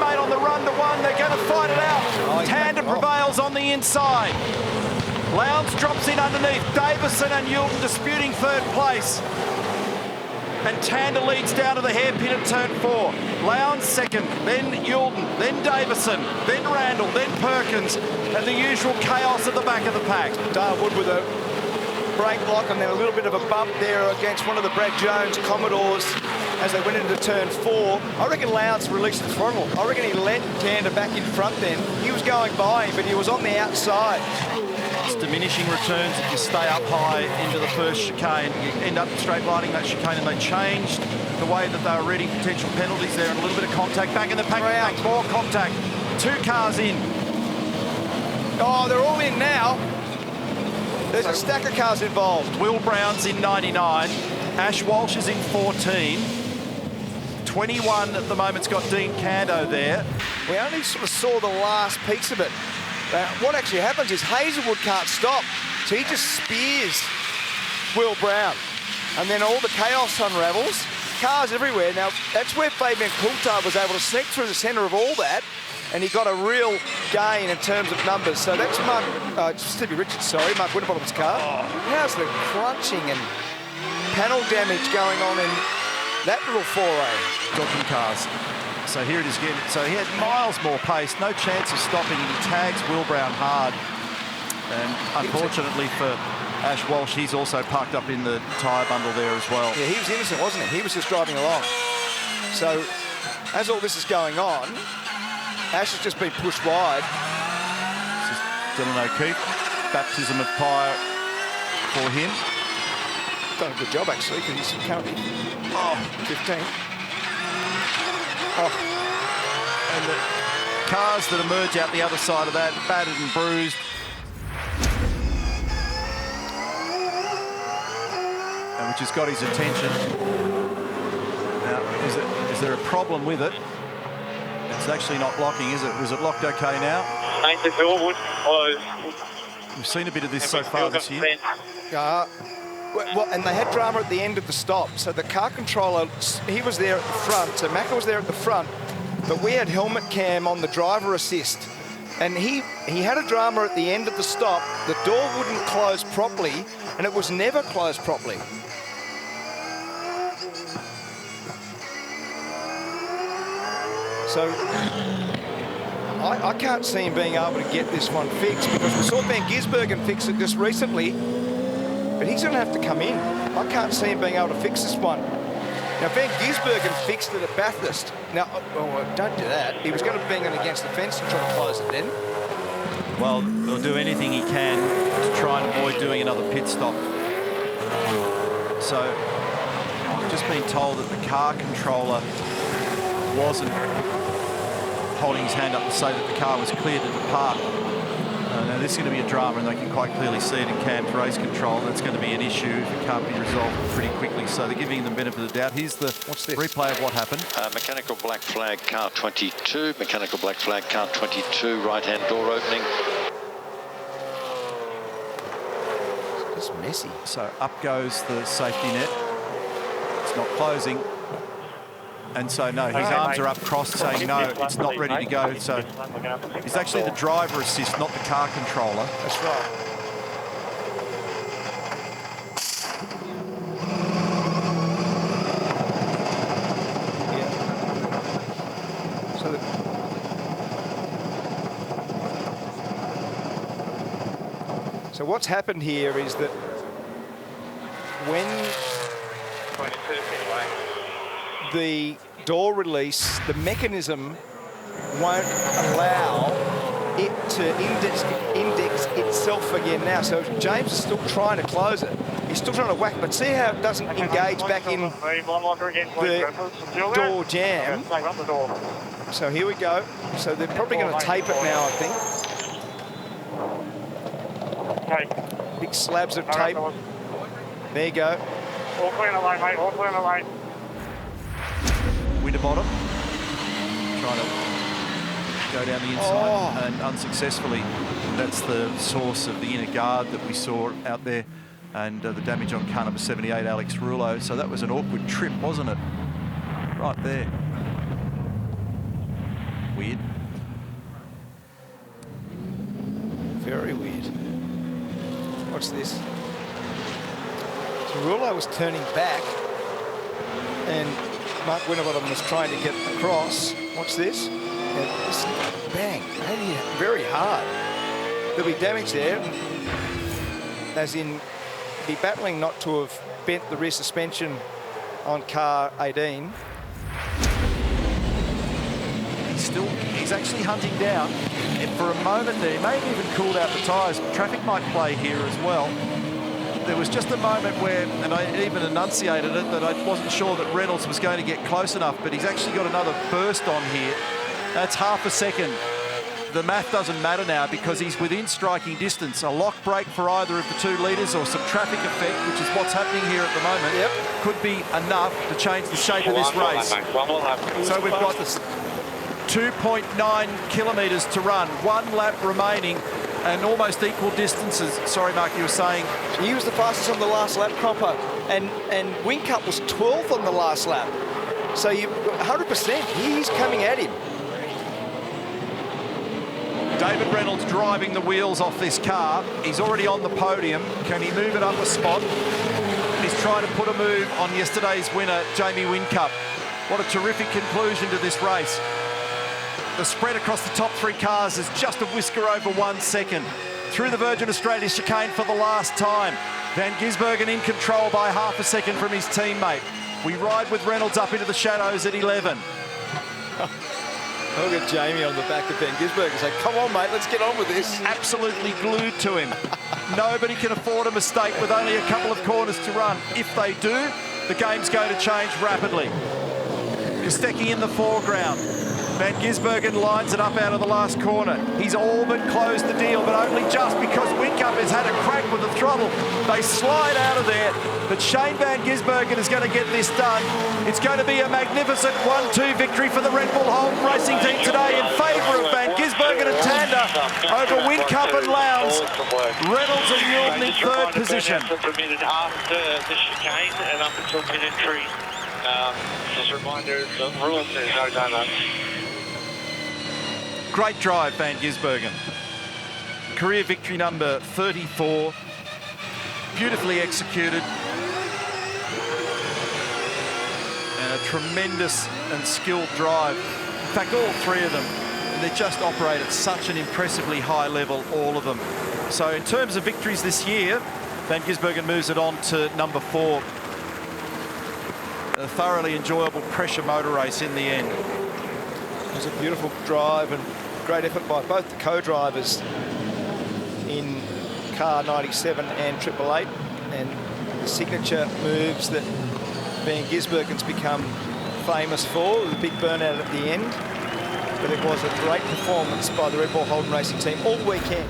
straight on the run to one. They're going to fight it out. Tandem prevails on the inside. Lowndes drops in underneath. Davison and Yulton disputing third place. And Tander leads down to the hairpin at turn 4. Lowndes second, then Yulton, then Davison, then Randall, then Perkins, and the usual chaos at the back of the pack. Dale Wood with a brake lock and then a little bit of a bump there against one of the Brad Jones Commodores as they went into turn 4. I reckon Lowndes released the throttle. I reckon he let Tander back in front then. He was going by him, but he was on the outside. It's diminishing returns if you stay up high into the first chicane. You end up straight lining that chicane, and they changed the way that they were reading potential penalties there, and a little bit of contact back in the pack. More contact. 2 cars in. Oh, they're all in now. There's a stack of cars involved. Will Brown's in 99. Ash Walsh is in 14. 21 at the moment's got Dean Cando there. We only sort of saw the last piece of it. What actually happens is Hazelwood can't stop, so he just spears Will Brown. And then all the chaos unravels. Cars everywhere. Now, that's where Fabian Coulthard was able to sneak through the centre of all that, and he got a real gain in terms of numbers. So that's Stevie Richards, sorry, Mark Winterbottom's car. How's the crunching and panel damage going on in that little foray? Talking cars. So here it is again. So he had miles more pace, no chance of stopping, and he tags Will Brown hard. And unfortunately for Ash Walsh, he's also parked up in the tyre bundle there as well. Yeah, he was innocent, wasn't he? He was just driving along. So as all this is going on, Ash has just been pushed wide. This is Dylan O'Keefe. Baptism of fire for him. Done a good job, actually, because he's currently 15. And the cars that emerge out the other side of that, battered and bruised. And which has got his attention. Now, is there a problem with it? It's actually not locking, is it? Was it locked okay now? We've seen a bit of this so far this year. Well, and they had drama at the end of the stop. So the car controller, he was there at the front. So Macca was there at the front. But we had helmet cam on the driver assist. And he had a drama at the end of the stop. The door wouldn't close properly, and it was never closed properly. So I can't see him being able to get this one fixed, because we saw Van Gisbergen fix it just recently. But he's going to have to come in. I can't see him being able to fix this one. Now, Van Gisbergen fixed it at Bathurst. Now, don't do that. He was going to bang it against the fence and try to close it then. Well, he'll do anything he can to try and avoid doing another pit stop. So, I've just been told that the car controller wasn't holding his hand up to say that the car was clear to depart. Now this is going to be a drama, and they can quite clearly see it in Cam's race control. That's going to be an issue if it can't be resolved pretty quickly. So they're giving them the benefit of the doubt. Here's the replay of what happened. Mechanical black flag, car 22. Mechanical black flag, car 22. Right-hand door opening. It's messy. So up goes the safety net. It's not closing. And so, no, his arms are up crossed, saying, no, it's not ready to go. So it's actually the driver assist, not the car controller. That's right. Yeah. So what's happened here is that when the door release, the mechanism won't allow it to index itself again now. So James is still trying to close it. He's still trying to whack, but see how it doesn't engage back in the door jam. So here we go. So they're probably going to tape it now, I think. Big slabs of tape. There you go. All clear in the lane, mate. All clear in the lane. Winterbottom trying to go down the inside and unsuccessfully. That's the source of the inner guard that we saw out there, and the damage on car number 78, Alex Rouleau. So that was an awkward trip, wasn't it? Right there. weird. Very weird. Watch this. So Rouleau was turning back and Mark Winterbottom was trying to get across. Watch this. And just bang. Hit it very hard. There'll be damage there. As in, be battling not to have bent the rear suspension on car 18. He's actually hunting down. And for a moment there, he may have even cooled out the tyres. Traffic might play here as well. There was just a moment where, and I even enunciated it, that I wasn't sure that Reynolds was going to get close enough, but he's actually got another burst on here. That's half a second. The math doesn't matter now because he's within striking distance. A lock brake for either of the 2 leaders or some traffic effect, which is what's happening here at the moment, could be enough to change the shape of this race. So we've got 2.9 kilometres to run, 1 lap remaining, and almost equal distances. Sorry, Mark, you were saying? He was the fastest on the last lap, Croppo, and Whincup was 12th on the last lap. So you 100%, he's coming at him. David Reynolds driving the wheels off this car. He's already on the podium. Can he move it up a spot? He's trying to put a move on yesterday's winner, Jamie Whincup. What a terrific conclusion to this race. The spread across the top 3 cars is just a whisker over 1 second. Through the Virgin Australia chicane for the last time. Van Gisbergen in control by half a second from his teammate. We ride with Reynolds up into the shadows at 11. Look at Jamie on the back of Van Gisbergen saying, come on, mate, let's get on with this. Absolutely glued to him. Nobody can afford a mistake with only a couple of corners to run. If they do, the game's going to change rapidly. Kostecki in the foreground. Van Gisbergen lines it up out of the last corner. He's all but closed the deal, but only just because Whincup has had a crack with the throttle. They slide out of there, but Shane Van Gisbergen is going to get this done. It's going to be a magnificent 1-2 victory for the Red Bull Holden Racing Team today in favour of Van Gisbergen and Tander over Whincup and Lowndes. Reynolds and Yulden in 3rd position. Permitted after the chicane and up until minute 3. Just a reminder, the rule says no donuts. Great drive, Van Gisbergen. Career victory number 34. Beautifully executed. And a tremendous and skilled drive. In fact, all 3 of them. And they just operate at such an impressively high level, all of them. So in terms of victories this year, Van Gisbergen moves it on to number 4. A thoroughly enjoyable pressure motor race in the end. It was a beautiful drive and great effort by both the co-drivers in car 97 and 888, and the signature moves that Van Gisbergen's become famous for, the big burnout at the end. But it was a great performance by the Red Bull Holden Racing Team all weekend.